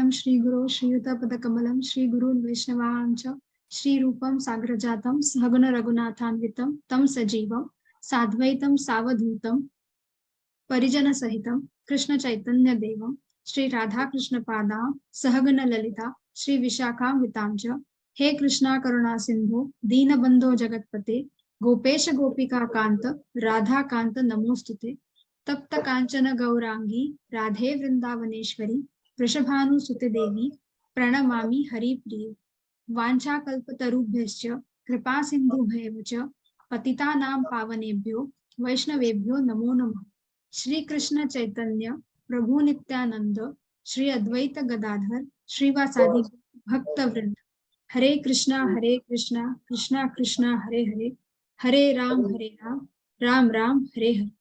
शरणं श्रीगुरो श्रीयुतपदकमलं श्रीगुरून् वैष्णवां च श्रीरूपं साग्रजातं सहगण रघुनाथान्वितं तं सजीवं साद्वैतं सावधूतं परिजन सहितं कृष्ण चैतन्य देवं श्री राधा कृष्ण पादां सहगण ललिता श्री विशाखान्वितां च हे कृष्णा करुणा सिंधु दीनबंधो जगतपते गोपेश गोपिका कांत राधा कांत नमोस्तुते तप्त कांचन गौरांगी राधे वृंदावनेश्वरी वृषभानुसुते देवी प्रणमामि हरिप्रिये वाञ्छाकल्पतरुभ्यश्च कृपा सिन्धुभ्येव च पतितानां पावनेभ्यो वैष्णवेभ्यो नमो नमः। श्री कृष्ण चैतन्य प्रभु नित्यानंद श्री अद्वैत गदाधर श्रीवासादि भक्त वृंद हरे कृष्णा कृष्णा कृष्णा हरे हरे हरे राम राम राम हरे हरे।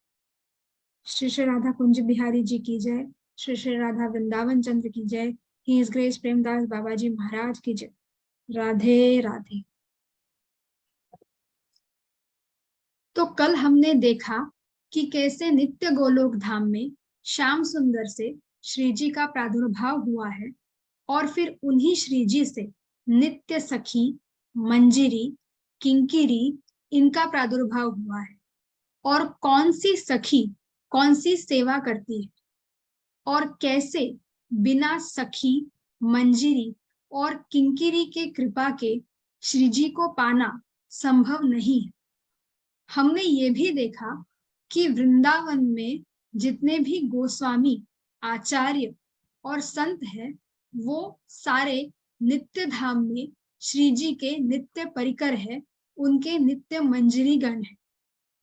श्री श्री राधा कुंज बिहारी जी की जय, श्री श्री राधा वृंदावन चंद्र की जय, हिज ग्रेस प्रेमदास बाबा जी महाराज की जय। राधे राधे। तो कल हमने देखा कि कैसे नित्य गोलोक धाम में श्याम सुंदर से श्री जी का प्रादुर्भाव हुआ है और फिर उन्हीं श्री जी से नित्य सखी, मंजिरी, किंकिरी इनका प्रादुर्भाव हुआ है। और कौन सी सखी कौन सी सेवा करती है और कैसे बिना सखी, मंजिरी और किंकिरी के कृपा के श्री जी को पाना संभव नहीं है। हमने ये भी देखा कि वृंदावन में जितने भी गोस्वामी, आचार्य और संत हैं, वो सारे नित्य धाम में श्री जी के नित्य परिकर है, उनके नित्य मंजरी गण है।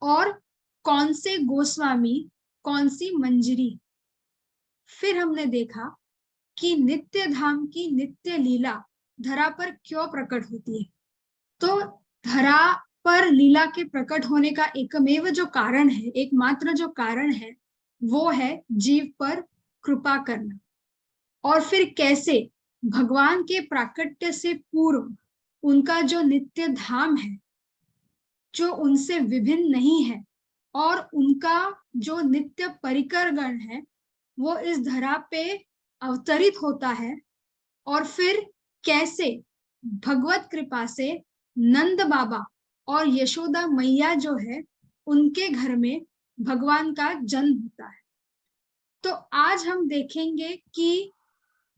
और कौन से गोस्वामी, कौन सी मंजरी। फिर हमने देखा कि नित्य धाम की नित्य लीला धरा पर क्यों प्रकट होती है। तो धरा पर लीला के प्रकट होने का एकमेव जो कारण है, एकमात्र जो कारण है, वो है जीव पर कृपा करना। और फिर कैसे भगवान के प्राकट्य से पूर्व उनका जो नित्य धाम है, जो उनसे विभिन्न नहीं है, और उनका जो नित्य परिकर गण है, वो इस धरा पे अवतरित होता है। और फिर कैसे भगवत कृपा से नंद बाबा और यशोदा मैया जो है, उनके घर में भगवान का जन्म होता है। तो आज हम देखेंगे कि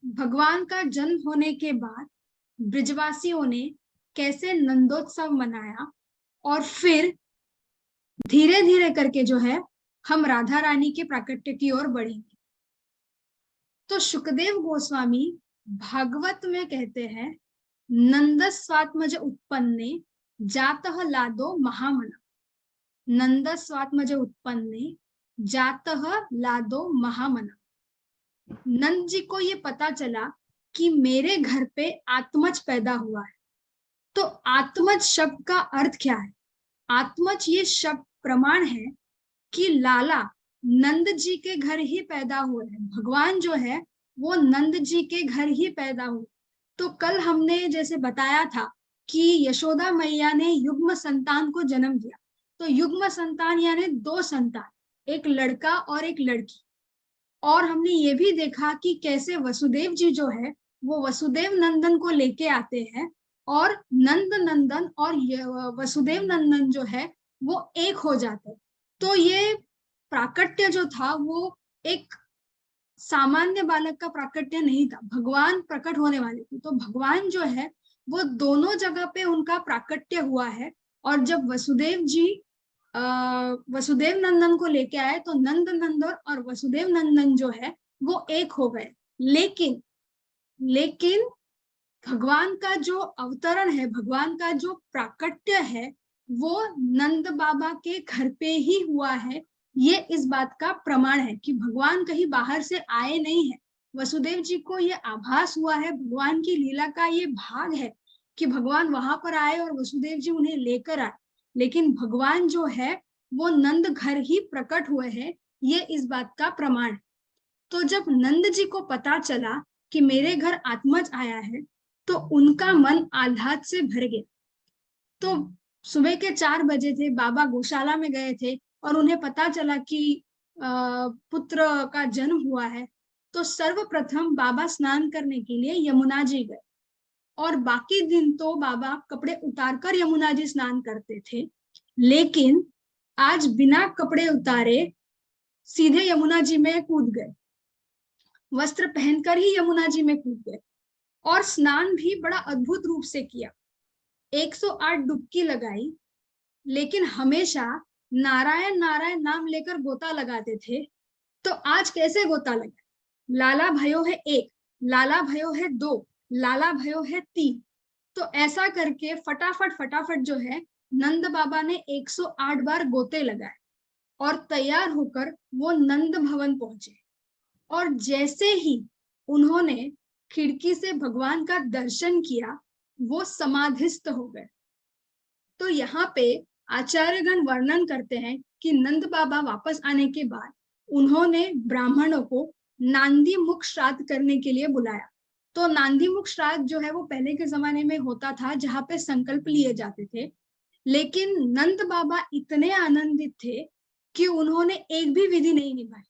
भगवान का जन्म होने के बाद ब्रिजवासियों ने कैसे नंदोत्सव मनाया, और फिर धीरे धीरे करके जो है हम राधा रानी के प्राकट्य की ओर बढ़ेंगे। तो शुकदेव गोस्वामी भागवत में कहते हैं, नंदस्वात्मज उत्पन्ने जातः लादो महामना। नंदस्वात्मज उत्पन्ने जातः लादो महामना। नंद जी को ये पता चला कि मेरे घर पे आत्मज पैदा हुआ है। तो आत्मज शब्द का अर्थ क्या है? आत्मज ये शब्द प्रमाण है कि लाला नंद जी के घर ही पैदा हुए हैं। भगवान जो है वो नंद जी के घर ही पैदा हुए। तो कल हमने जैसे बताया था कि यशोदा मैया ने युग्म संतान को जन्म दिया। तो युग्म संतान यानी दो संतान, एक लड़का और एक लड़की। और हमने ये भी देखा कि कैसे वसुदेव जी जो है वो वसुदेव नंदन को लेके आते हैं, और नंद नंदन और वसुदेव नंदन जो है वो एक हो जाते हैं। तो ये प्राकट्य जो था वो एक सामान्य बालक का प्राकट्य नहीं था, भगवान प्रकट होने वाले थे। तो भगवान जो है वो दोनों जगह पे उनका प्राकट्य हुआ है। और जब वसुदेव जी वसुदेव नंदन को लेके आए तो नंद नंदन और वसुदेव नंदन जो है वो एक हो गए। लेकिन भगवान का जो अवतरण है, भगवान का जो प्राकट्य है, वो नंद बाबा के घर पे ही हुआ है। ये इस बात का प्रमाण है कि भगवान कहीं बाहर से आए नहीं है। वसुदेव जी को ये आभास हुआ है, भगवान की लीला का ये भाग है कि भगवान वहां पर आए और वसुदेव जी उन्हें लेकर आए। लेकिन भगवान जो है वो नंद घर ही प्रकट हुए हैं, ये इस बात का प्रमाण है। तो जब नंद जी को पता चला कि मेरे घर आत्मज आया है, तो उनका मन आह्लाद से भर गया। तो सुबह के 4 बजे थे, बाबा गौशाला में गए थे और उन्हें पता चला कि पुत्र का जन्म हुआ है। तो सर्वप्रथम बाबा स्नान करने के लिए यमुना जी गए, और बाकी दिन तो बाबा कपड़े उतारकर यमुना जी स्नान करते थे, लेकिन आज बिना कपड़े उतारे सीधे यमुना जी में कूद गए, वस्त्र पहनकर ही यमुना जी में कूद गए, और स्नान भी बड़ा अद्भुत रूप से किया। 108 डुबकी लगाई, लेकिन हमेशा नारायण नारायण नाम लेकर गोता लगाते थे। तो आज कैसे गोता लगा? लाला भयो है 1, लाला भयो है 2, लाला भयो है 3। तो ऐसा करके फटाफट फटाफट जो है नंद बाबा ने 108 बार गोते लगाए और तैयार होकर वो नंद भवन पहुंचे। और जैसे ही उन्होंने खिड़की से भगवान का दर्शन किया, वो समाधिस्थ हो गए। तो यहाँ पे आचार्यगण वर्णन करते हैं कि नंद बाबा वापस आने के बाद उन्होंने ब्राह्मणों को नांदी मुख श्राद्ध करने के लिए बुलाया। तो नांदी मुख श्राद्ध जो है वो पहले के जमाने में होता था, जहाँ पे संकल्प लिए जाते थे। लेकिन नंद बाबा इतने आनंदित थे कि उन्होंने एक भी विधि नहीं निभाई,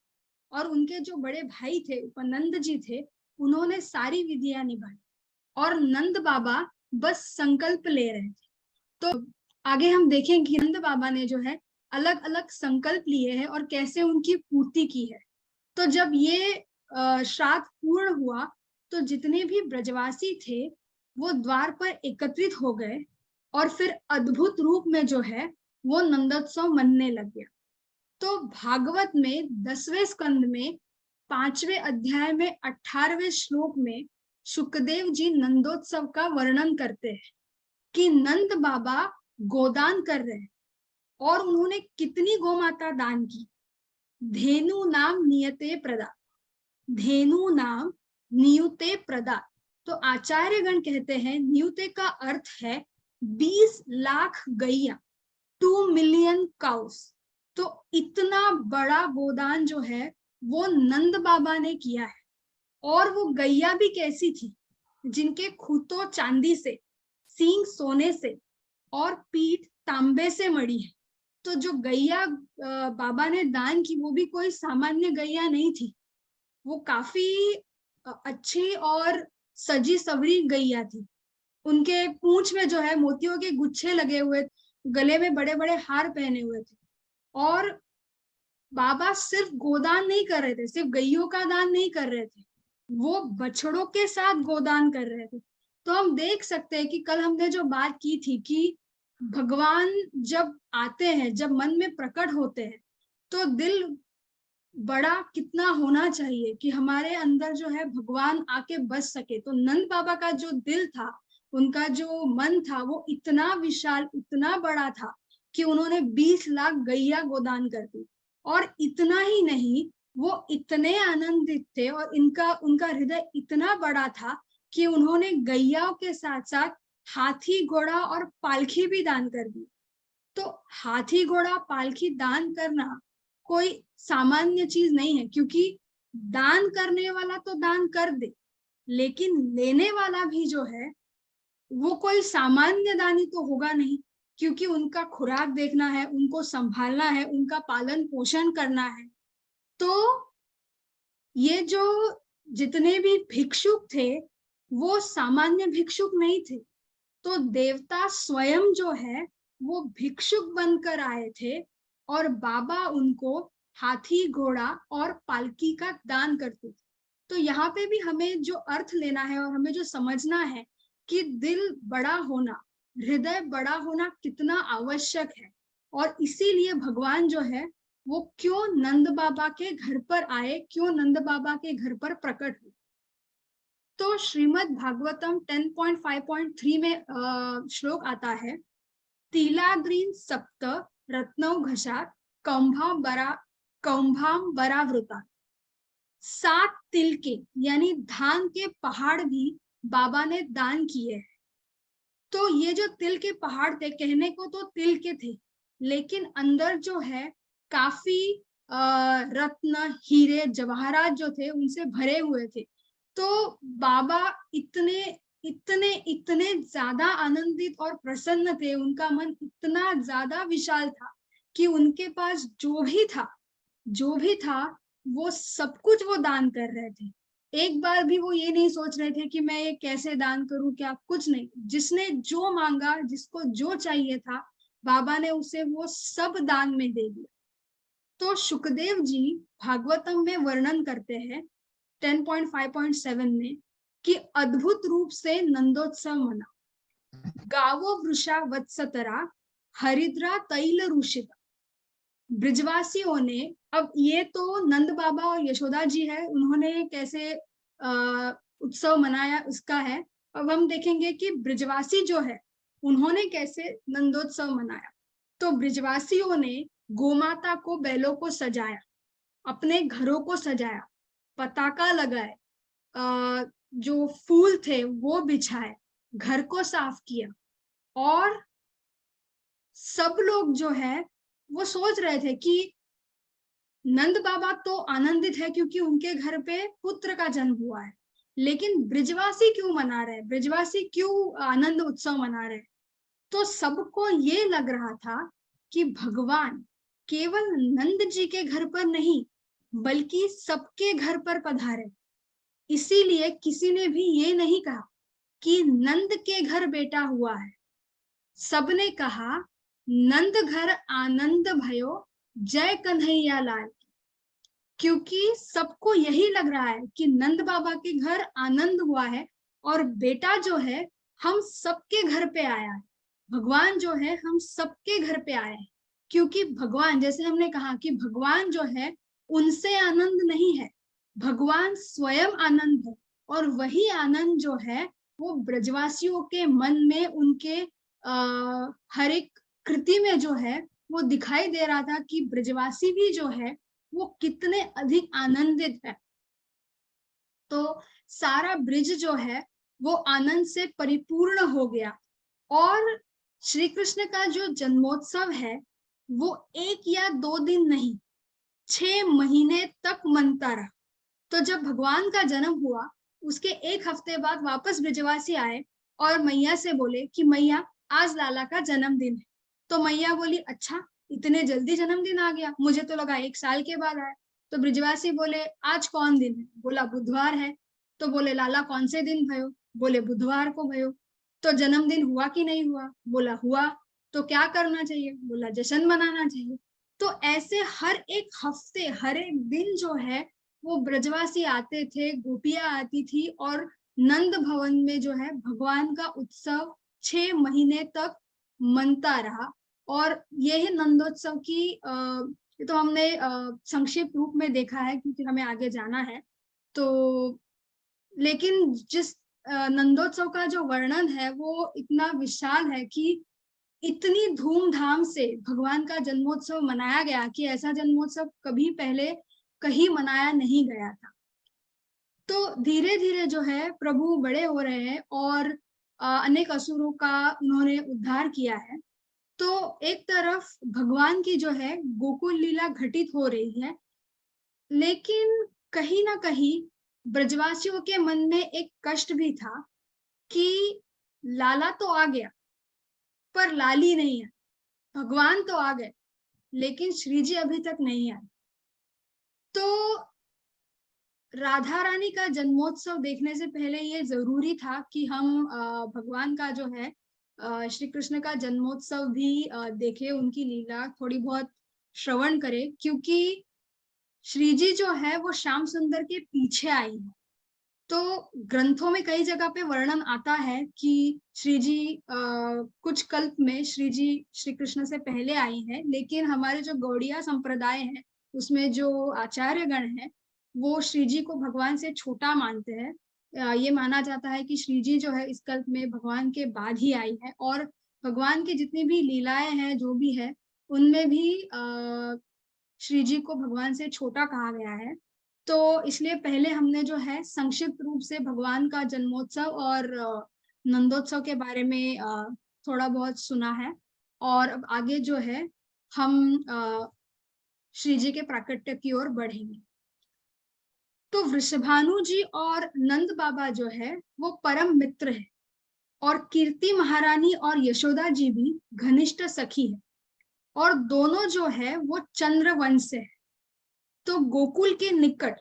और उनके जो बड़े भाई थे उपनंद जी थे, उन्होंने सारी विधियां निभाई, और नंद बाबा बस संकल्प ले रहे थे। तो आगे हम देखें कि नंद बाबा ने जो है अलग अलग संकल्प लिए हैं और कैसे उनकी पूर्ति की है। तो जब ये श्राद्ध पूर्ण हुआ, तो जितने भी ब्रजवासी थे वो द्वार पर एकत्रित हो गए, और फिर अद्भुत रूप में जो है वो नंदोत्सव मनने लग गया। तो भागवत में 10वें स्कंद में 5वें अध्याय में 18वें श्लोक में शुकदेव जी नंदोत्सव का वर्णन करते हैं कि नंद बाबा गोदान कर रहे हैं, और उन्होंने कितनी गोमाता दान की। धेनु नाम नियते प्रदा, धेनु नाम नियुते प्रदा। तो आचार्यगण कहते हैं नियुते का अर्थ है 20 लाख गैया, 2 मिलियन काउस। तो इतना बड़ा गोदान जो है वो नंद बाबा ने किया है। और वो गैया भी कैसी थी, जिनके खूंटों चांदी से, सींग सोने से और पीठ तांबे से मड़ी है। तो जो गैया बाबा ने दान की वो भी कोई सामान्य गैया नहीं थी, वो काफी अच्छी और सजी सवरी गैया थी। उनके पूंछ में जो है मोतियों के गुच्छे लगे हुए, गले में बड़े बड़े हार पहने हुए थे। और बाबा सिर्फ गोदान नहीं कर रहे थे, सिर्फ गैयों का दान नहीं कर रहे थे, वो बछड़ों के साथ गोदान कर रहे थे। तो हम देख सकते हैं कि कल हमने जो बात की थी कि भगवान जब आते हैं, जब मन में प्रकट होते हैं, तो दिल बड़ा कितना होना चाहिए कि हमारे अंदर जो है भगवान आके बस सके। तो नंद बाबा का जो दिल था, उनका जो मन था, वो इतना विशाल, इतना बड़ा था कि उन्होंने 20 लाख गैया गोदान कर दी। और इतना ही नहीं, वो इतने आनंदित थे और उनका हृदय इतना बड़ा था कि उन्होंने गैयाओं के साथ साथ हाथी, घोड़ा और पालकी भी दान कर दी। तो हाथी, घोड़ा, पालकी दान करना कोई सामान्य चीज नहीं है, क्योंकि दान करने वाला तो दान कर दे, लेकिन लेने वाला भी जो है वो कोई सामान्य दानी तो होगा नहीं, क्योंकि उनका खुराक देखना है, उनको संभालना है, उनका पालन पोषण करना है। तो ये जो जितने भी भिक्षुक थे वो सामान्य भिक्षुक नहीं थे। तो देवता स्वयं जो है वो भिक्षुक बनकर आए थे, और बाबा उनको हाथी, घोड़ा और पालकी का दान करते थे। तो यहाँ पे भी हमें जो अर्थ लेना है और हमें जो समझना है कि दिल बड़ा होना, हृदय बड़ा होना कितना आवश्यक है। और इसीलिए भगवान जो है वो क्यों नंद बाबा के घर पर आए, क्यों नंद बाबा के घर पर प्रकट हुए। तो श्रीमद् भागवतम 10.5.3 में श्लोक आता है, तिलाद्रीन सप्त रत्नौ घशात कौम्भाम बरावृता। 7 तिल के यानी धान के पहाड़ भी बाबा ने दान किए हैं। तो ये जो तिल के पहाड़ थे, कहने को तो तिल के थे, लेकिन अंदर जो है काफी रत्न, हीरे, जवाहरात जो थे उनसे भरे हुए थे। तो बाबा इतने इतने इतने ज्यादा आनंदित और प्रसन्न थे, उनका मन इतना ज्यादा विशाल था कि उनके पास जो भी था वो सब कुछ वो दान कर रहे थे। एक बार भी वो ये नहीं सोच रहे थे कि मैं ये कैसे दान करूं, क्या, कुछ नहीं। जिसने जो मांगा, जिसको जो चाहिए था, बाबा ने उसे वो सब दान में दे दिया। तो शुकदेव जी भागवतम में वर्णन करते हैं 10.5.7 में कि अद्भुत रूप से नंदोत्सव मना, गावो वृषा वत्सतरा, हरिद्रा तैल रूषिता। ब्रिजवासियों ने, अब ये तो नंद बाबा और यशोदा जी है, उन्होंने कैसे उत्सव मनाया उसका है। अब हम देखेंगे कि ब्रिजवासी जो है उन्होंने कैसे नंदोत्सव मनाया। तो ब्रिजवासियों ने गोमाता को, बैलों को सजाया, अपने घरों को सजाया, पताका लगाए, जो फूल थे वो बिछाए, घर को साफ किया। और सब लोग जो है वो सोच रहे थे कि नंद बाबा तो आनंदित है क्योंकि उनके घर पे पुत्र का जन्म हुआ है, लेकिन ब्रिजवासी क्यों मना रहे, ब्रिजवासी क्यों आनंद उत्सव मना रहे। तो सबको ये लग रहा था कि भगवान केवल नंद जी के घर पर नहीं बल्कि सबके घर पर पधारे। इसीलिए किसी ने भी ये नहीं कहा कि नंद के घर बेटा हुआ है, सबने कहा नंद घर आनंद भयो, जय कन्हैया लाल। क्योंकि सबको यही लग रहा है कि नंद बाबा के घर आनंद हुआ है और बेटा जो है हम सबके घर पे आया है, भगवान जो है हम सबके घर पे आए हैं। क्योंकि भगवान, जैसे हमने कहा कि भगवान जो है उनसे आनंद नहीं है, भगवान स्वयं आनंद है। और वही आनंद जो है वो ब्रजवासियों के मन में, उनके हर एक कृति में जो है वो दिखाई दे रहा था कि ब्रजवासी भी जो है वो कितने अधिक आनंदित है। तो सारा ब्रिज जो है वो आनंद से परिपूर्ण हो गया। और श्री कृष्ण का जो जन्मोत्सव है वो 1 या 2 दिन नहीं, 6 महीने तक मनता रहा। तो जब भगवान का जन्म हुआ उसके 1 हफ्ते बाद वापस ब्रिजवासी आए और मैया से बोले कि मैया आज लाला का जन्मदिन है। तो मैया बोली अच्छा, इतने जल्दी जन्मदिन आ गया, मुझे तो लगा 1 साल के बाद आया। तो ब्रिजवासी बोले आज कौन दिन है, बोला बुधवार है। तो बोले लाला कौन से दिन भयो, बोले बुधवार को भयो। तो जन्मदिन हुआ कि नहीं हुआ, बोला हुआ। तो क्या करना चाहिए, बोला जश्न मनाना चाहिए। तो ऐसे हर एक हफ्ते, हर एक दिन जो है वो ब्रजवासी आते थे, गोपियां आती थी और नंद भवन में जो है भगवान का उत्सव 6 महीने तक मनता रहा। और ये है नंदोत्सव की ये तो हमने संक्षिप्त रूप में देखा है क्योंकि हमें आगे जाना है। तो लेकिन जिस नंदोत्सव का जो वर्णन है वो इतना विशाल है कि इतनी धूमधाम से भगवान का जन्मोत्सव मनाया गया कि ऐसा जन्मोत्सव कभी पहले कहीं मनाया नहीं गया था। तो धीरे धीरे जो है प्रभु बड़े हो रहे हैं और अनेक असुरों का उन्होंने उद्धार किया है। तो एक तरफ भगवान की जो है गोकुल लीला घटित हो रही है, लेकिन कहीं ना कहीं ब्रजवासियों के मन में एक कष्ट भी था कि लाला तो आ गया पर लाली नहीं है, भगवान तो आ गए लेकिन श्री जी अभी तक नहीं आए। तो राधा रानी का जन्मोत्सव देखने से पहले ये जरूरी था कि हम भगवान का जो है श्री कृष्ण का जन्मोत्सव भी देखें, उनकी लीला थोड़ी बहुत श्रवण करें। क्योंकि श्री जी जो है वो श्याम सुंदर के पीछे आई है। तो ग्रंथों में कई जगह पे वर्णन आता है कि श्री जी कुछ कल्प में श्री जी श्री कृष्ण से पहले आई हैं, लेकिन हमारे जो गौड़िया संप्रदाय है उसमें जो आचार्य गण है वो श्री जी को भगवान से छोटा मानते हैं। ये माना जाता है कि श्री जी जो है इस कल्प में भगवान के बाद ही आई है और भगवान की जितनी भी लीलाएं हैं जो भी है उनमें भी श्री जी को भगवान से छोटा कहा गया है। तो इसलिए पहले हमने जो है संक्षिप्त रूप से भगवान का जन्मोत्सव और नंदोत्सव के बारे में थोड़ा बहुत सुना है। और अब आगे जो है हम श्री जी के प्राकट्य की ओर बढ़ेंगे। तो वृषभानु जी और नंद बाबा जो है वो परम मित्र है और कीर्ति महारानी और यशोदा जी भी घनिष्ठ सखी है और दोनों जो है वो चंद्रवंश से है। तो गोकुल के निकट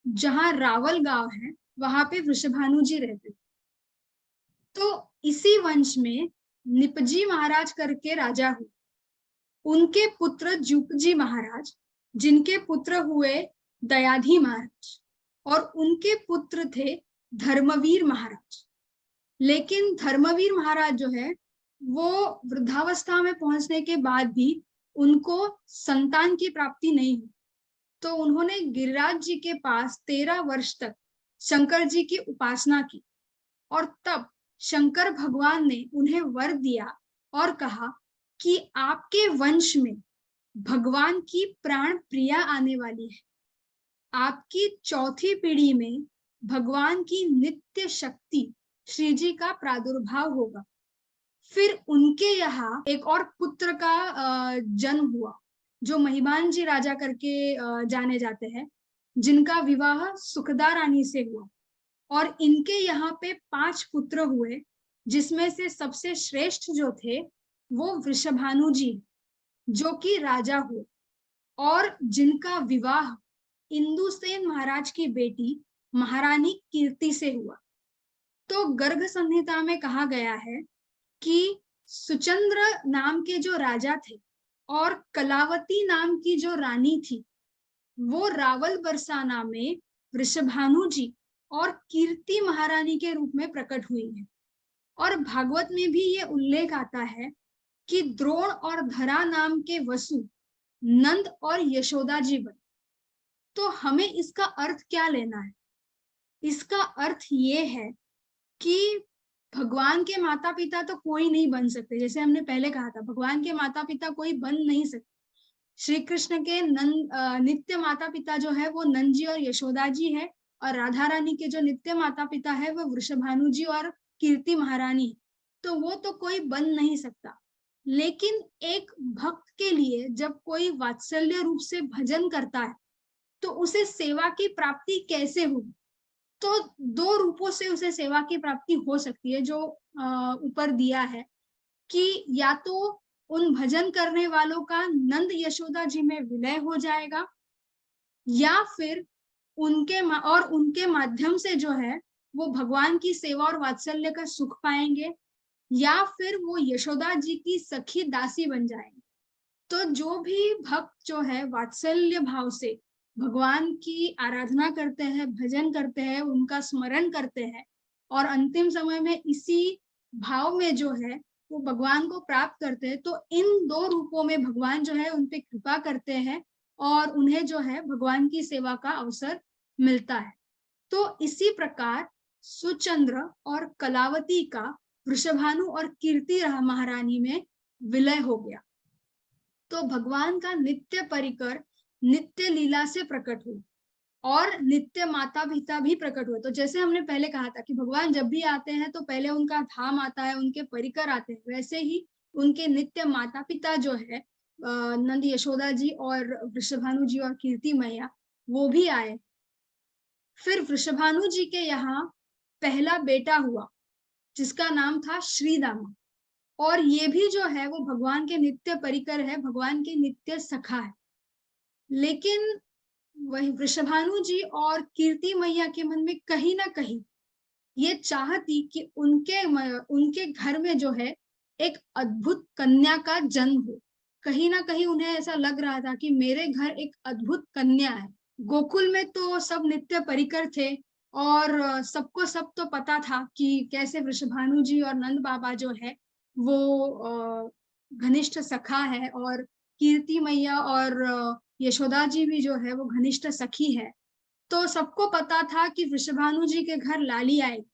जहां रावल गांव है, वहां पे वृषभानु जी रहते थे। तो इसी वंश में निपजी महाराज करके राजा हुए। उनके पुत्र जुपजी महाराज, जिनके पुत्र हुए दयाधी महाराज, और उनके पुत्र थे धर्मवीर महाराज। लेकिन धर्मवीर महाराज जो है वो वृद्धावस्था में पहुंचने के बाद भी उनको संतान की प्राप्ति नहीं हुई। तो उन्होंने गिरिराज जी के पास 13 वर्ष तक शंकर जी की उपासना की, और तब शंकर भगवान ने उन्हें वर दिया और कहा कि आपके वंश में भगवान की प्राण प्रिया आने वाली है। आपकी चौथी पीढ़ी में भगवान की नित्य शक्ति श्री जी का प्रादुर्भाव होगा। फिर उनके यहाँ एक और पुत्र का जन्म हुआ, जो महिमान जी राजा करके जाने जाते हैं, जिनका विवाह सुखदा रानी से हुआ। और इनके यहाँ पे 5 पुत्र हुए, जिसमें से सबसे श्रेष्ठ जो थे वो वृषभानु जी, जो कि राजा हुए, और जिनका विवाह इंदुसेन महाराज की बेटी महारानी कीर्ति से हुआ। तो गर्ग संहिता में कहा गया है कि सुचंद्र नाम के जो राजा थे और कलावती नाम की जो रानी थी, वो रावल बरसाना में वृषभानु जी और कीर्ति महारानी के रूप में प्रकट हुई है। और भागवत में भी ये उल्लेख आता है कि द्रोण और धरा नाम के वसु नंद और यशोदा जी बने। तो हमें इसका अर्थ क्या लेना है? इसका अर्थ ये है कि भगवान के माता पिता तो कोई नहीं बन सकते। जैसे हमने पहले कहा था, भगवान के माता पिता कोई बन नहीं सकते। श्री कृष्ण के नित्य माता पिता जो है वो नंद जी और यशोदा जी है, और राधा रानी के जो नित्य माता पिता है वो वृषभानु जी और कीर्ति महारानी। तो वो तो कोई बन नहीं सकता। लेकिन एक भक्त के लिए जब कोई वात्सल्य रूप से भजन करता है तो उसे सेवा की प्राप्ति कैसे होगी? तो 2 रूपों से उसे सेवा की प्राप्ति हो सकती है, जो ऊपर दिया है कि या तो उन भजन करने वालों का नंद यशोदा जी में विलय हो जाएगा, या फिर उनके माध्यम से जो है वो भगवान की सेवा और वात्सल्य का सुख पाएंगे, या फिर वो यशोदा जी की सखी दासी बन जाएंगे। तो जो भी भक्त जो है वात्सल्य भाव से भगवान की आराधना करते हैं, भजन करते हैं, उनका स्मरण करते हैं, और अंतिम समय में इसी भाव में जो है वो भगवान को प्राप्त करते हैं, तो इन 2 रूपों में भगवान जो है उन पे कृपा करते हैं और उन्हें जो है भगवान की सेवा का अवसर मिलता है। तो इसी प्रकार सुचंद्र और कलावती का वृषभानु और कीर्ति महारानी में विलय हो गया। तो भगवान का नित्य परिकर नित्य लीला से प्रकट हुए, और नित्य माता पिता भी प्रकट हुए। तो जैसे हमने पहले कहा था कि भगवान जब भी आते हैं तो पहले उनका धाम आता है, उनके परिकर आते हैं, वैसे ही उनके नित्य माता पिता जो है नंद यशोदा जी और वृषभानु जी और कीर्ति मैया, वो भी आए। फिर वृषभानु जी के यहाँ पहला बेटा हुआ, जिसका नाम था श्रीदामा, और ये भी जो है वो भगवान के नित्य परिकर है, भगवान के नित्य सखा है। लेकिन वही वृषभानु जी और कीर्ति मैया के मन में कहीं ना कहीं ये चाहती कि उनके घर में जो है एक अद्भुत कन्या का जन्म हो। कहीं ना कहीं उन्हें ऐसा लग रहा था कि मेरे घर एक अद्भुत कन्या है। गोकुल में तो सब नित्य परिकर थे, और सबको सब तो पता था कि कैसे वृषभानु जी और नंद बाबा जो है वो घनिष्ठ सखा है, और कीर्ति मैया और यशोदा जी भी जो है वो घनिष्ठ सखी है। तो सबको पता था कि वृषभानु जी के घर लाली आएगी।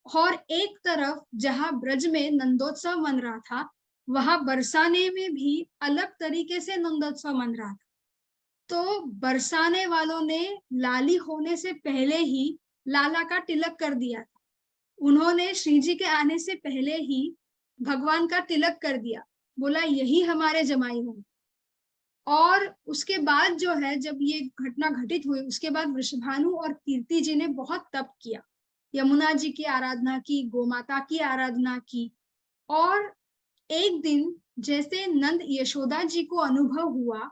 और एक तरफ जहां ब्रज में नंदोत्सव मन रहा था, वहां बरसाने में भी अलग तरीके से नंदोत्सव मन रहा था। तो बरसाने वालों ने लाली होने से पहले ही लाला का तिलक कर दिया था। उन्होंने श्री जी के आने से पहले ही भगवान का तिलक कर दिया, बोला यही हमारे जमाई होंगे। और उसके बाद जो है जब ये घटना घटित हुई, उसके बाद वृषभानु और कीर्ति जी ने बहुत तप किया, यमुना जी की आराधना की, गोमाता की आराधना की। और एक दिन जैसे नंद यशोदा जी को अनुभव हुआ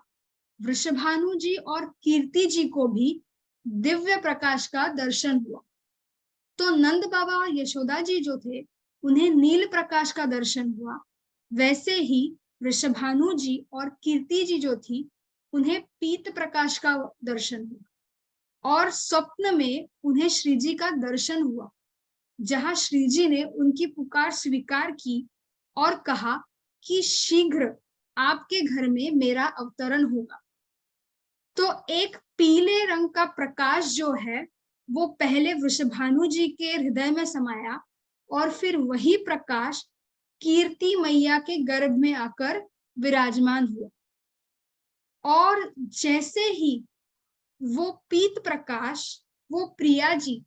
वृषभानु जी और कीर्ति जी को भी दिव्य प्रकाश का दर्शन हुआ। तो नंद बाबा यशोदा जी जो थे उन्हें नील प्रकाश का दर्शन हुआ, वैसे ही वृषभानु जी और कीर्ति जी जो थी उन्हें पीत प्रकाश का दर्शन हुआ और स्वप्न में उन्हें श्री जी का दर्शन हुआ, जहां श्री जी ने उनकी पुकार स्वीकार की और कहा कि शीघ्र आपके घर में मेरा अवतरण होगा। तो एक पीले रंग का प्रकाश जो है वो पहले वृषभानु जी के हृदय में समाया और फिर वही प्रकाश कीर्ति मैया के गर्भ में आकर विराजमान हुआ। और जैसे ही वो पीत प्रकाश वो प्रिया जी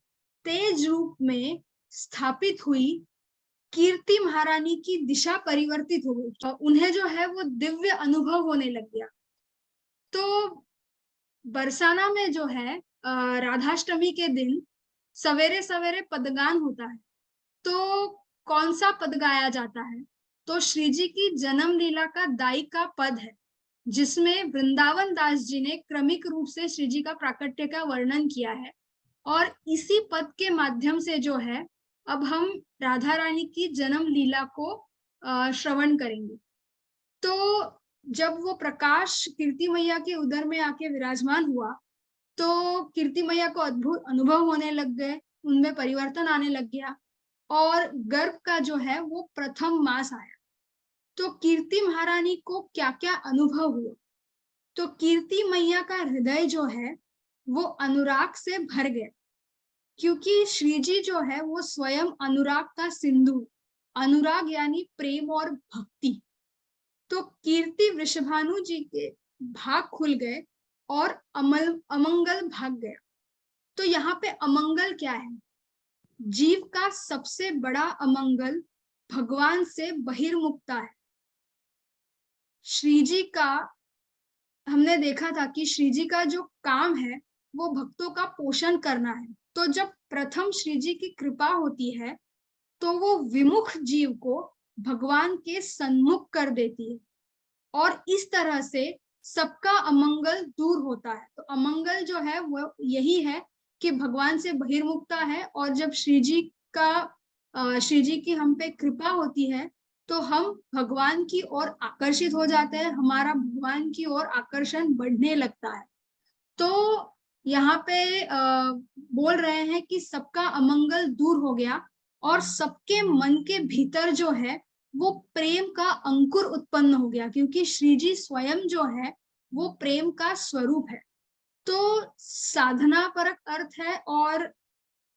तेज रूप में स्थापित हुई, कीर्ति महारानी की दिशा परिवर्तित हो गई और उन्हें जो है वो दिव्य अनुभव होने लग गया। तो बरसाना में जो है राधाष्टमी के दिन सवेरे सवेरे पदगान होता है। तो कौन सा पद गाया जाता है? तो श्री जी की जन्म लीला का दाई का पद है, जिसमें वृंदावन दास जी ने क्रमिक रूप से श्री जी का प्राकट्य का वर्णन किया है। और इसी पद के माध्यम से जो है अब हम राधा रानी की जन्म लीला को श्रवण करेंगे। तो जब वो प्रकाश कीर्ति मैया के उदर में आके विराजमान हुआ तो कीर्ति मैया को अद्भुत अनुभव होने लग गए, उनमें परिवर्तन आने लग गया और गर्भ का जो है वो प्रथम मास आया। तो कीर्ति महारानी को क्या क्या अनुभव हुआ? तो कीर्ति मैया का हृदय जो है वो अनुराग से भर गया, क्योंकि श्री जी जो है वो स्वयं अनुराग का सिंधु, अनुराग यानी प्रेम और भक्ति। तो कीर्ति वृषभानु जी के भाग खुल गए और अमंगल भाग गया। तो यहाँ पे अमंगल क्या है? जीव का सबसे बड़ा अमंगल भगवान से बहिर्मुखता है। श्री जी का हमने देखा था कि श्री जी का जो काम है वो भक्तों का पोषण करना है। तो जब प्रथम श्री जी की कृपा होती है तो वो विमुख जीव को भगवान के सन्मुख कर देती है और इस तरह से सबका अमंगल दूर होता है। तो अमंगल जो है वो यही है कि भगवान से बहिर्मुखता है और जब श्री जी की हम पे कृपा होती है तो हम भगवान की ओर आकर्षित हो जाते हैं, हमारा भगवान की ओर आकर्षण बढ़ने लगता है। तो यहाँ पे बोल रहे हैं कि सबका अमंगल दूर हो गया और सबके मन के भीतर जो है वो प्रेम का अंकुर उत्पन्न हो गया, क्योंकि श्री जी स्वयं जो है वो प्रेम का स्वरूप है। तो साधना परक अर्थ है और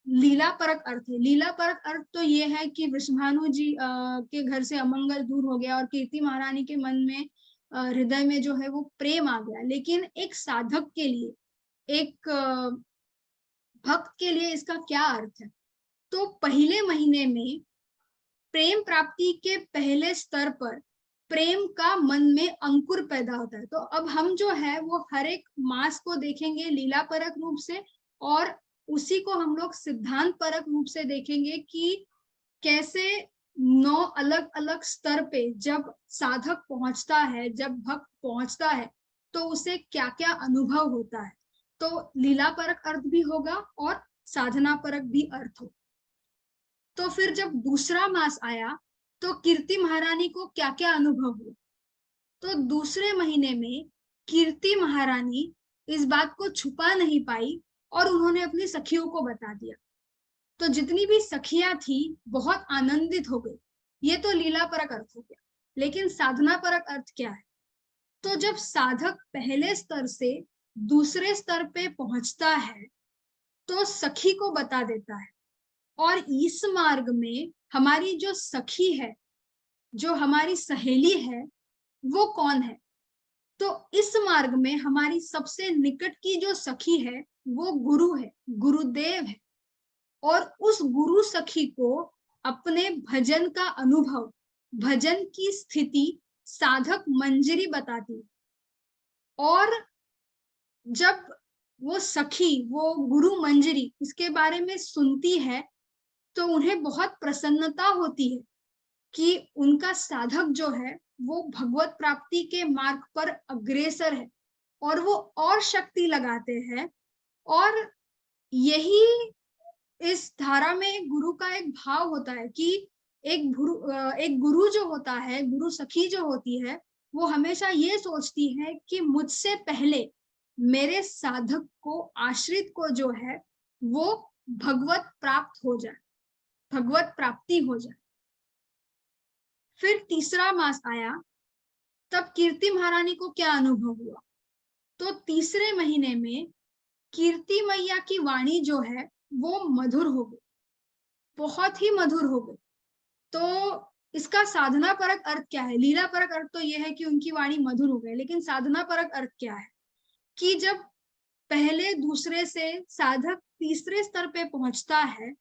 लीला परक अर्थ है। लीला परक अर्थ तो ये है कि वृषभानु जी के घर से अमंगल दूर हो गया और कीर्ति महारानी के मन में हृदय में जो है वो प्रेम आ गया। लेकिन एक साधक के लिए, एक भक्त के लिए इसका क्या अर्थ है? तो पहले महीने में प्रेम प्राप्ति के पहले स्तर पर प्रेम का मन में अंकुर पैदा होता है। तो अब हम जो है वो हर एक मास को देखेंगे लीला परक रूप से और उसी को हम लोग सिद्धांत परक रूप से देखेंगे कि कैसे 9 अलग अलग स्तर पे जब साधक पहुंचता है, जब भक्त पहुंचता है तो उसे क्या क्या अनुभव होता है। तो लीला परक अर्थ भी होगा और साधना परक भी अर्थ होगा। तो फिर जब दूसरा मास आया तो कीर्ति महारानी को क्या क्या अनुभव हुआ? तो दूसरे महीने में कीर्ति महारानी इस बात को छुपा नहीं पाई और उन्होंने अपनी सखियों को बता दिया। तो जितनी भी सखियां थी बहुत आनंदित हो गई। ये तो लीला परक अर्थ हो गया, लेकिन साधना परक अर्थ क्या है? तो जब साधक पहले स्तर से दूसरे स्तर पे पहुंचता है तो सखी को बता देता है और इस मार्ग में हमारी जो सखी है, जो हमारी सहेली है, वो कौन है? तो इस मार्ग में हमारी सबसे निकट की जो सखी है वो गुरु है, गुरुदेव है। और उस गुरु सखी को अपने भजन का अनुभव, भजन की स्थिति साधक मंजरी बताती। और जब वो सखी, वो गुरु मंजरी इसके बारे में सुनती है तो उन्हें बहुत प्रसन्नता होती है कि उनका साधक जो है वो भगवत प्राप्ति के मार्ग पर अग्रसर है। और वो और शक्ति लगाते हैं। और यही इस धारा में गुरु का एक भाव होता है कि एक गुरु जो होता है, गुरु सखी जो होती है, वो हमेशा ये सोचती है कि मुझसे पहले मेरे साधक को, आश्रित को जो है वो भगवत प्राप्त हो जाए, भगवत प्राप्ति हो जाए। फिर तीसरा मास आया, तब कीर्ति महारानी को क्या अनुभव हुआ? तो तीसरे महीने में कीर्ति मैया की वाणी जो है वो मधुर हो गई, बहुत ही मधुर हो गई। तो इसका साधना परक अर्थ क्या है? लीला परक अर्थ तो यह है कि उनकी वाणी मधुर हो गई, लेकिन साधना परक अर्थ क्या है? कि जब पहले दूसरे से साधक तीसरे स्तर पे पहुंचता है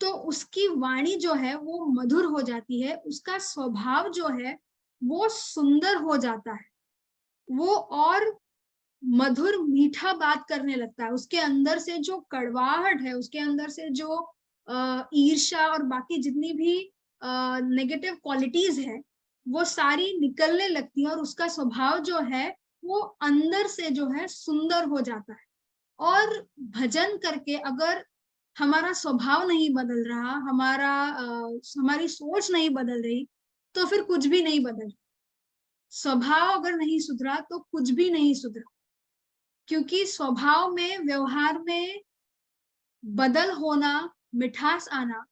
तो उसकी वाणी जो है वो मधुर हो जाती है, उसका स्वभाव जो है वो सुंदर हो जाता है, वो और मधुर मीठा बात करने लगता है। उसके अंदर से जो कड़वाहट है, उसके अंदर से जो ईर्ष्या और बाकी जितनी भी नेगेटिव क्वालिटीज है वो सारी निकलने लगती है और उसका स्वभाव जो है वो अंदर से जो है सुंदर हो जाता है। और भजन करके अगर हमारा स्वभाव नहीं बदल रहा, हमारी सोच नहीं बदल रही, तो फिर कुछ भी नहीं बदल। स्वभाव अगर नहीं सुधरा तो कुछ भी नहीं सुधरा, क्योंकि स्वभाव में, व्यवहार में बदल होना, मिठास आना,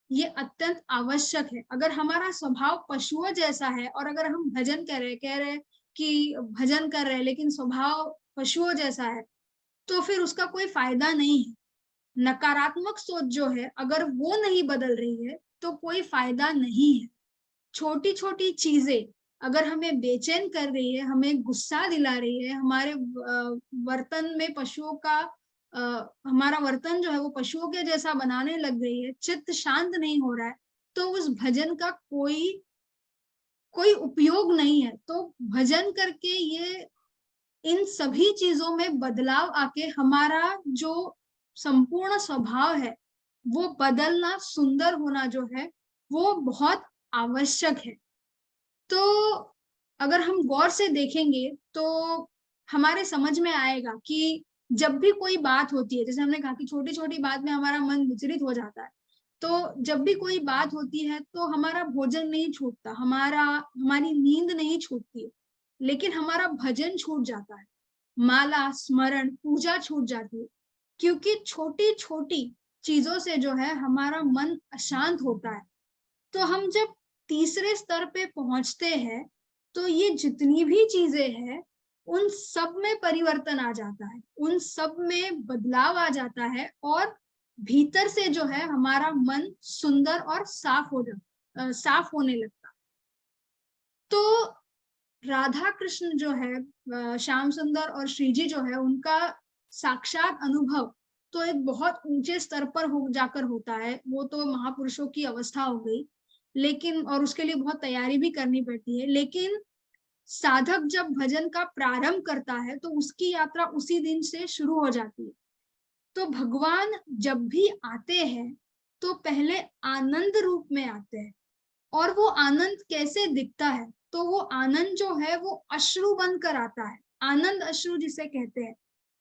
ये अत्यंत आवश्यक है। अगर हमारा स्वभाव पशुओं जैसा है और अगर हम भजन कह रहे कि भजन कर रहे हैं लेकिन स्वभाव पशुओं जैसा है, तो फिर उसका कोई फायदा नहीं है। नकारात्मक सोच जो है अगर वो नहीं बदल रही है तो कोई फायदा नहीं है। छोटी छोटी चीजें अगर हमें बेचैन कर रही है, हमें गुस्सा दिला रही है, हमारे वर्तन में पशुओं का हमारा वर्तन जो है वो पशुओं के जैसा बनाने लग गई है, चित्त शांत नहीं हो रहा है, तो उस भजन का कोई उपयोग नहीं है। तो भजन करके ये इन सभी चीजों में बदलाव आके हमारा जो संपूर्ण स्वभाव है वो बदलना, सुंदर होना जो है वो बहुत आवश्यक है। तो अगर हम गौर से देखेंगे तो हमारे समझ में आएगा कि जब भी कोई बात होती है, जैसे हमने कहा कि छोटी छोटी बात में हमारा मन विचलित हो जाता है, तो जब भी कोई बात होती है तो हमारा भोजन नहीं छूटता, हमारी नींद नहीं छूटती है, लेकिन हमारा भजन छूट जाता है, माला, स्मरण, पूजा छूट जाती है, क्योंकि छोटी छोटी चीजों से जो है हमारा मन अशांत होता है। तो हम जब तीसरे स्तर पे पहुंचते हैं तो ये जितनी भी चीजें हैं उन सब में परिवर्तन आ जाता है, उन सब में बदलाव आ जाता है और भीतर से जो है हमारा मन सुंदर और साफ होने लगता है। तो राधा कृष्ण जो है, श्याम सुंदर और श्री जी जो है, उनका साक्षात अनुभव तो एक बहुत ऊंचे स्तर पर जाकर होता है, वो तो महापुरुषों की अवस्था हो गई, लेकिन और उसके लिए बहुत तैयारी भी करनी पड़ती है। लेकिन साधक जब भजन का प्रारंभ करता है तो उसकी यात्रा उसी दिन से शुरू हो जाती है। तो भगवान जब भी आते हैं तो पहले आनंद रूप में आते हैं, और वो आनंद कैसे दिखता है? तो वो आनंद जो है वो अश्रु बनकर आता है, आनंद अश्रु जिसे कहते हैं।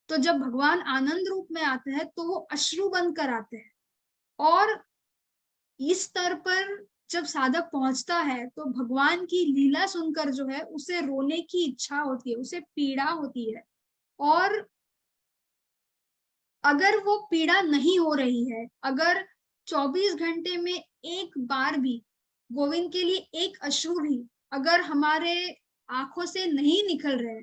तो जब भगवान आनंद रूप में आते हैं तो वो अश्रु बनकर आते हैं, और इस स्तर पर जब साधक पहुंचता है तो भगवान की लीला सुनकर जो है उसे रोने की इच्छा होती है, उसे पीड़ा होती है। और अगर वो पीड़ा नहीं हो रही है, अगर 24 घंटे में एक बार भी गोविंद के लिए एक अश्रु भी अगर हमारे आंखों से नहीं निकल रहे,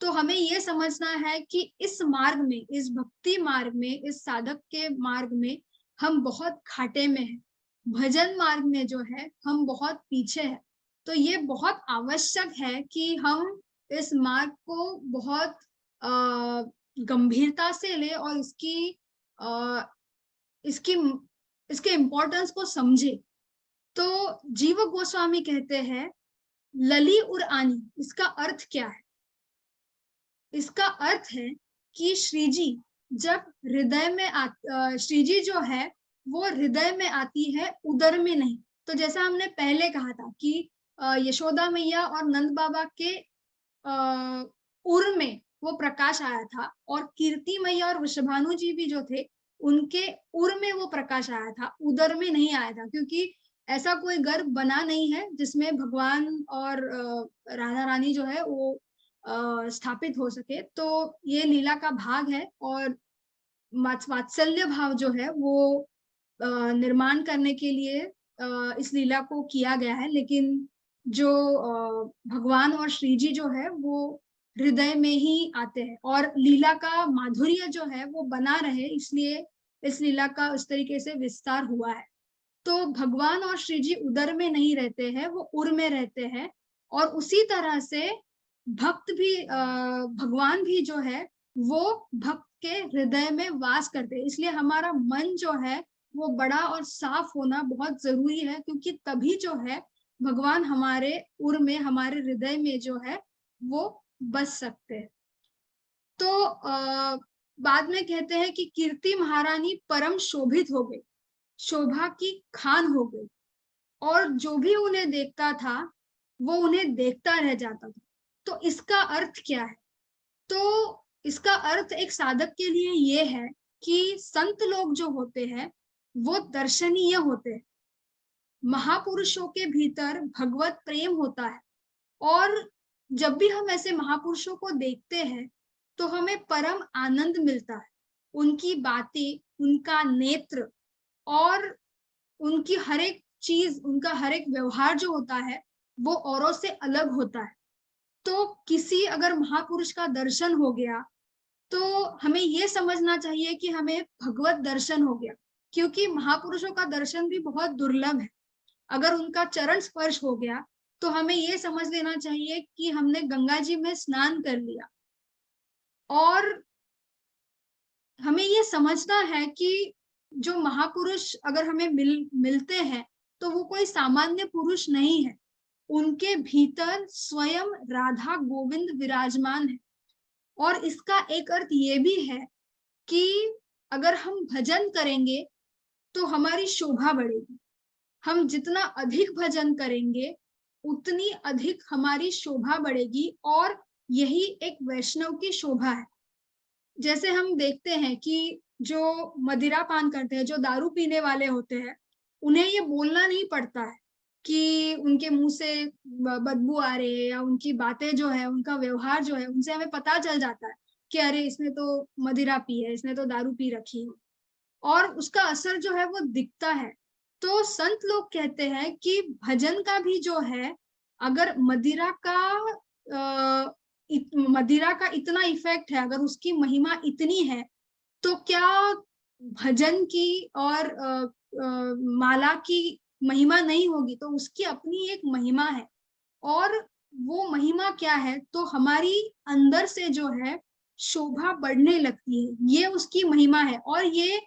तो हमें ये समझना है कि इस मार्ग में, इस भक्ति मार्ग में, इस साधक के मार्ग में हम बहुत घाटे में हैं। भजन मार्ग में जो है हम बहुत पीछे हैं। तो ये बहुत आवश्यक है कि हम इस मार्ग को बहुत गंभीरता से ले और इसकी इसके इम्पोर्टेंस को समझे। तो जीव गोस्वामी कहते हैं लली उर आनी, इसका अर्थ क्या है? इसका अर्थ है कि श्री जी जब हृदय में श्री जी जो है वो हृदय में आती है, उदर में नहीं। तो जैसा हमने पहले कहा था कि यशोदा मैया और नंद बाबा के उर में वो प्रकाश आया था, और कीर्ति मैया और वृषभानु जी भी जो थे, उनके उर में वो प्रकाश आया था, उदर में नहीं आया था, क्योंकि ऐसा कोई गर्भ बना नहीं है जिसमें भगवान और राधा रानी जो है वो स्थापित हो सके। तो ये लीला का भाग है, और वात्सल्य भाव जो है वो निर्माण करने के लिए इस लीला को किया गया है। लेकिन जो भगवान और श्री जी जो है वो हृदय में ही आते हैं, और लीला का माधुर्य जो है वो बना रहे, इसलिए इस लीला का उस तरीके से विस्तार हुआ है। तो भगवान और श्री जी उदर में नहीं रहते हैं, वो उर में रहते हैं, और उसी तरह से भक्त भी भगवान भी जो है वो भक्त के हृदय में वास करते हैं। इसलिए हमारा मन जो है वो बड़ा और साफ होना बहुत जरूरी है, क्योंकि तभी जो है भगवान हमारे उर में, हमारे हृदय में जो है वो बस सकते हैं। तो बाद में कहते हैं कि कीर्ति महारानी परम शोभित हो गई, शोभा की खान हो गई, और जो भी उन्हें देखता था वो उन्हें देखता रह जाता था। तो इसका अर्थ क्या है? तो इसका अर्थ एक साधक के लिए ये है कि संत लोग जो होते हैं वो दर्शनीय होते हैं। महापुरुषों के भीतर भगवत प्रेम होता है, और जब भी हम ऐसे महापुरुषों को देखते हैं तो हमें परम आनंद मिलता है। उनकी बातें, उनका नेत्र, और उनकी हर एक चीज, उनका हर एक व्यवहार जो होता है वो औरों से अलग होता है। तो किसी अगर महापुरुष का दर्शन हो गया तो हमें ये समझना चाहिए कि हमें भगवत दर्शन हो गया, क्योंकि महापुरुषों का दर्शन भी बहुत दुर्लभ है। अगर उनका चरण स्पर्श हो गया तो हमें ये समझ लेना चाहिए कि हमने गंगा जी में स्नान कर लिया। और हमें ये समझना है कि जो महापुरुष अगर हमें मिलते हैं तो वो कोई सामान्य पुरुष नहीं है, उनके भीतर स्वयं राधा गोविंद विराजमान है। और इसका एक अर्थ ये भी है कि अगर हम भजन करेंगे तो हमारी शोभा बढ़ेगी। हम जितना अधिक भजन करेंगे उतनी अधिक हमारी शोभा बढ़ेगी, और यही एक वैष्णव की शोभा है। जैसे हम देखते हैं कि जो मदिरा पान करते हैं, जो दारू पीने वाले होते हैं, उन्हें ये बोलना नहीं पड़ता है कि उनके मुंह से बदबू आ रही है, या उनकी बातें जो है, उनका व्यवहार जो है, उनसे हमें पता चल जाता है कि अरे इसने तो मदिरा पी है, इसने तो दारू पी रखी है, और उसका असर जो है वो दिखता है। तो संत लोग कहते हैं कि भजन का भी जो है, अगर मदिरा का इतना इफेक्ट है, अगर उसकी महिमा इतनी है, तो क्या भजन की और माला की महिमा नहीं होगी? तो उसकी अपनी एक महिमा है। और वो महिमा क्या है? तो हमारी अंदर से जो है शोभा बढ़ने लगती है, ये उसकी महिमा है। और ये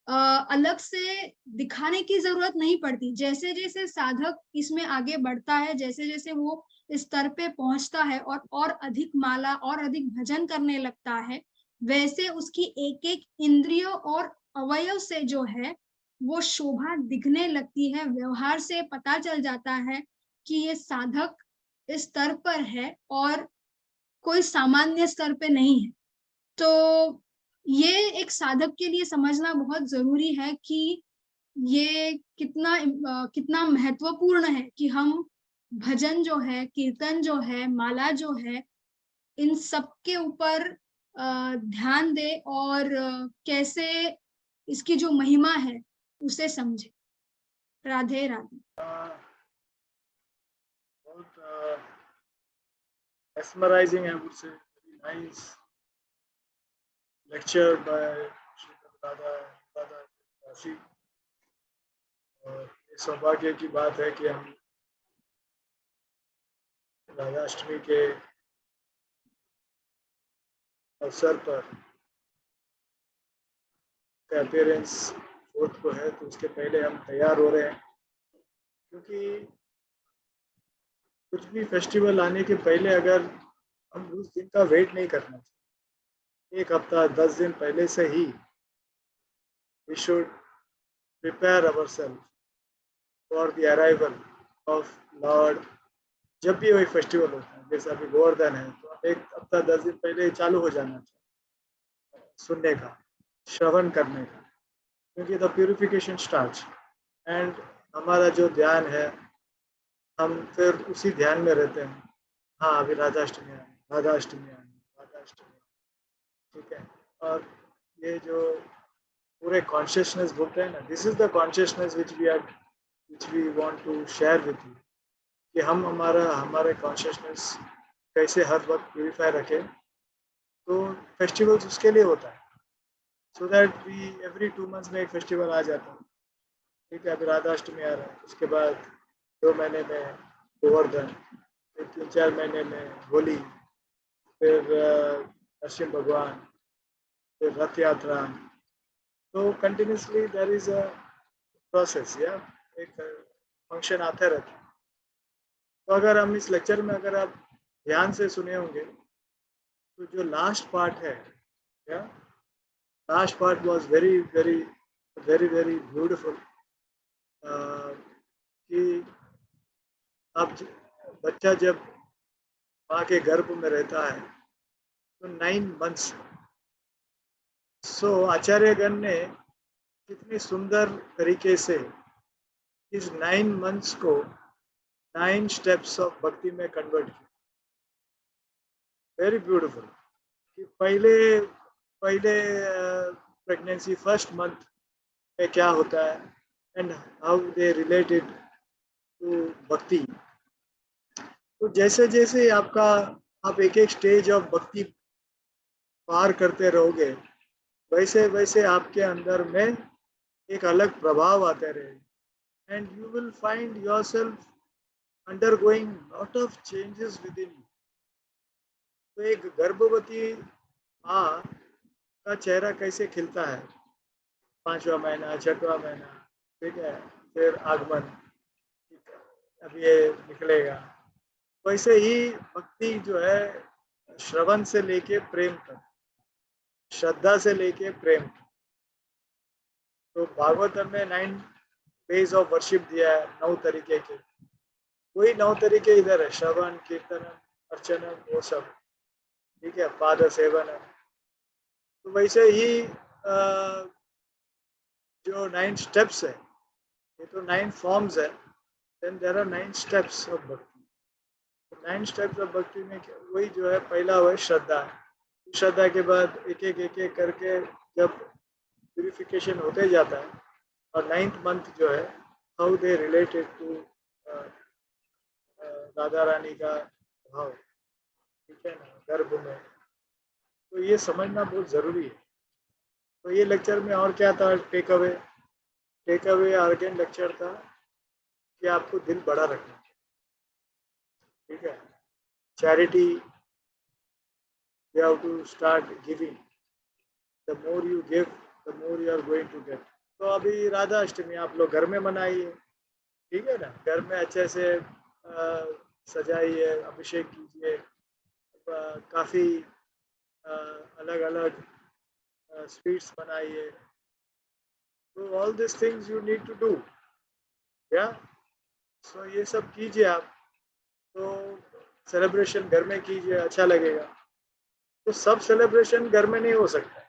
अलग से दिखाने की जरूरत नहीं पड़ती। जैसे जैसे साधक इसमें आगे बढ़ता है, जैसे जैसे वो इस स्तर पे पहुंचता है और अधिक माला और अधिक भजन करने लगता है, वैसे उसकी एक एक इंद्रियों और अवयव से जो है वो शोभा दिखने लगती है। व्यवहार से पता चल जाता है कि ये साधक इस स्तर पर है और कोई सामान्य स्तर पे नहीं है। तो ये एक साधक के लिए समझना बहुत जरूरी है कि ये कितना महत्वपूर्ण है कि हम भजन जो है, कीर्तन जो है, माला जो है, इन सब के ऊपर ध्यान दे, और कैसे इसकी जो महिमा है उसे समझे। राधे राधे। बहुत mesmerizing, I would say, very nice lecture by Radha Kasi। और ये सौभाग्य की बात है कि हम राधाष्टमी के अवसर पर अपीयरेंस 4 को है, तो उसके पहले हम तैयार हो रहे हैं, क्योंकि कुछ भी फेस्टिवल आने के पहले अगर हम उस दिन का वेट नहीं करना चाहिए, 1 हफ्ता 10 दिन पहले से ही we should prepare ourselves for the arrival of Lord। जब भी वही फेस्टिवल होता है, जैसे अभी गोवर्धन है, तो एक हफ्ता 10 दिन पहले चालू हो जाना चाहिए सुनने का, श्रवण करने का, क्योंकि द प्यूरिफिकेशन स्टार्ट्स। एंड हमारा जो ध्यान है, हम फिर उसी ध्यान में रहते हैं। हाँ, अभी राधाष्टमी आई, राधाष्टमी आई, राधाष्टमी, ठीक है। और ये जो पूरे कॉन्शियसनेस बोलते हैं ना, this is the consciousness which we want to share with you, कि हम हमारे कॉन्शियसनेस कैसे हर वक्त प्यूरिफाई रखें। तो फेस्टिवल्स उसके लिए होता है, so that we every 2 months में एक फेस्टिवल आ जाता है, ठीक है। अभी राधाष्टमी आ रहा है, उसके बाद 2 महीने में गोवर्धन, फिर 3-4 महीने में होली, फिर नरसिंह भगवान, फिर रथ यात्रा। तो continuously there is a process, या एक फंक्शन आते रहता है। तो अगर हम इस लेक्चर में अगर आप ध्यान से सुने होंगे, तो जो लास्ट पार्ट है, या last part was very very very very beautiful, कि अब बच्चा जब माँ के गर्भ में रहता है तो 9 मंथ्स, सो आचार्यगण ने कितनी सुंदर तरीके से इस 9 मंथ्स को 9 स्टेप्स ऑफ भक्ति में कन्वर्ट किया। वेरी ब्यूटीफुल, कि पहले पहले प्रेगनेंसी फर्स्ट मंथ में क्या होता है, and how they related to bhakti. तो जैसे जैसे आप एक एक स्टेज ऑफ भक्ति पार करते रहोगे, वैसे वैसे आपके अंदर में एक अलग प्रभाव आते रहे, and you will find yourself undergoing lot of changes with in. तो एक गर्भवती माँ का चेहरा कैसे खिलता है, 5वां महीना, 6वां महीना, ठीक है, फिर आगमन, ठीक है, अब ये निकलेगा। वैसे ही भक्ति जो है, श्रवण से लेके प्रेम तक, श्रद्धा से लेके प्रेम तक। तो भागवतम में 9 वेज ऑफ वर्शिप दिया है, 9 तरीके के। वही 9 तरीके इधर है, श्रवण, कीर्तनम, अर्चनम, वो सब, ठीक है, पाद सेवन। तो वैसे ही जो 9 स्टेप्स है, ये तो 9 फॉर्म्स है, then there are 9 steps of bhakti. तो 9 स्टेप्स ऑफ भक्ति में वही जो है, पहला वो है श्रद्धा। श्रद्धा के बाद एक एक करके जब प्यूरिफिकेशन होते जाता है, और 9th मंथ जो है, how they related to Radha Rani का भाव, ठीक है ना, गर्भ में। तो ये समझना बहुत ज़रूरी है। तो ये लेक्चर में और क्या था, टेक अवे आर्गेन लेक्चर था कि आपको दिल बड़ा रखना, ठीक है। Charity, you have to start giving, the more you give the more you are going to get. तो अभी राधा अष्टमी आप लोग घर में मनाइए, ठीक है ना, घर में अच्छे से सजाइए, अभिषेक कीजिए, काफ़ी अलग अलग स्वीट्स बनाइए। तो all this things you need to do, या सो ये सब कीजिए आप। तो सेलिब्रेशन घर में कीजिए, अच्छा लगेगा। तो सब सेलिब्रेशन घर में नहीं हो सकता।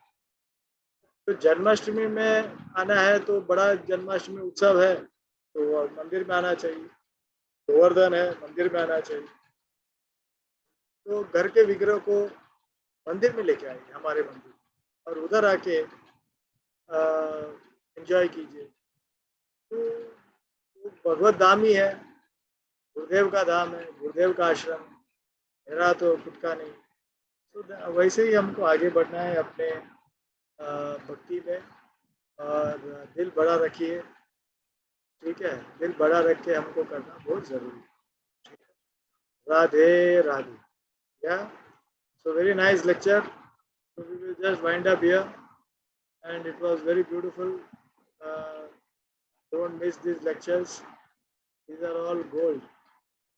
तो जन्माष्टमी में आना है तो बड़ा जन्माष्टमी उत्सव है तो मंदिर में आना चाहिए, गोवर्धन है मंदिर में आना चाहिए। तो घर के विग्रह को मंदिर में लेके आइए, हमारे मंदिर, और उधर आके एंजॉय कीजिए। तो भगवत धाम ही है, गुरुदेव का धाम है, गुरुदेव का आश्रम, मेरा तो खुद का नहीं। तो वैसे ही हमको आगे बढ़ना है अपने भक्ति में, और दिल बड़ा रखिए, ठीक है, दिल बड़ा रख के हमको करना बहुत ज़रूरी है। राधे राधे। या so very nice lecture, so we will just wind up here, and it was very beautiful. Don't miss these lectures, these are all gold,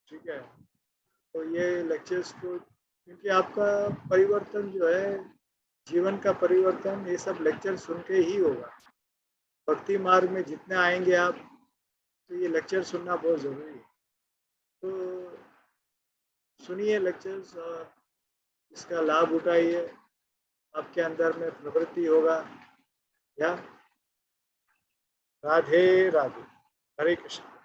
ठीक है। तो ये लेक्चर्स को, क्योंकि आपका परिवर्तन जो है, जीवन का परिवर्तन, ये सब लेक्चर सुन के ही होगा। भक्ति मार्ग में जितने आएंगे आप, तो ये लेक्चर सुनना बहुत ज़रूरी है। तो सुनिए लेक्चर्स, और इसका लाभ उठाइए, आपके अंदर में प्रवृत्ति होगा। या राधे राधे, हरे कृष्ण।